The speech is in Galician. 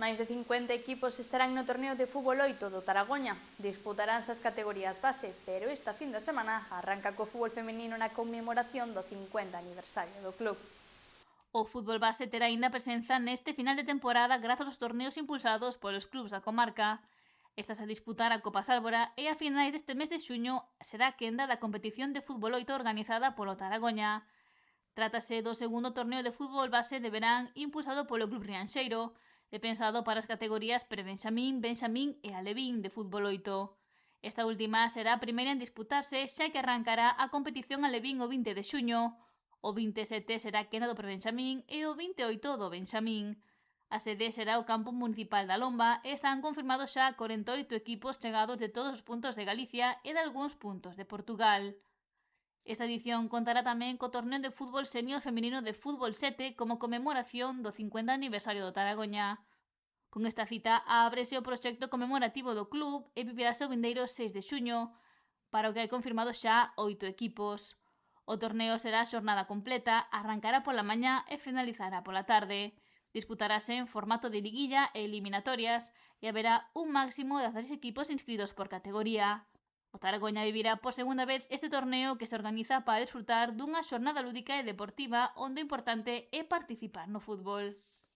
Máis de 50 equipos estarán no torneo de fútbol 8 do Taragoña. Disputaránse as categorías base, pero esta fin de semana arranca co fútbol femenino na conmemoración do 50 aniversario do club. O fútbol base terá aínda presenza neste final de temporada grazas aos torneos impulsados polos clubs da comarca. Estas a disputar a Copa Sálvora e a finais deste mes de xuño será a quenda da competición de fútbol 8 organizada polo Taragoña. Trátase do segundo torneo de fútbol base de verán impulsado polo Club Rianxeiro e pensado para as categorías pre-Benxamín, Benxamín e Alevín de fútbol 8. Esta última será a primeira en disputarse xa que arrancará a competición Alevín o 20 de xuño. O 27 será quenda do pre-Benxamín e o 28 do Benxamín. A sede será o campo municipal da Lomba e están confirmados xa 48 equipos chegados de todos os puntos de Galicia e de algúns puntos de Portugal. Esta edición contará tamén co torneo de fútbol senior feminino de fútbol 7 como conmemoración do 50 aniversario do Taragoña. Con esta cita ábrese o proxecto conmemorativo do club e vivirase o vindeiro 6 de xuño, para o que hai confirmado xa 8 equipos. O torneo será xornada completa, arrancará pola mañá e finalizará pola tarde. Disputarase en formato de liguilla e eliminatorias e haberá un máximo de 16 equipos inscritos por categoría. O Taragoña vivirá por segunda vez este torneo que se organiza para disfrutar dunha xornada lúdica e deportiva onde o importante é participar no fútbol.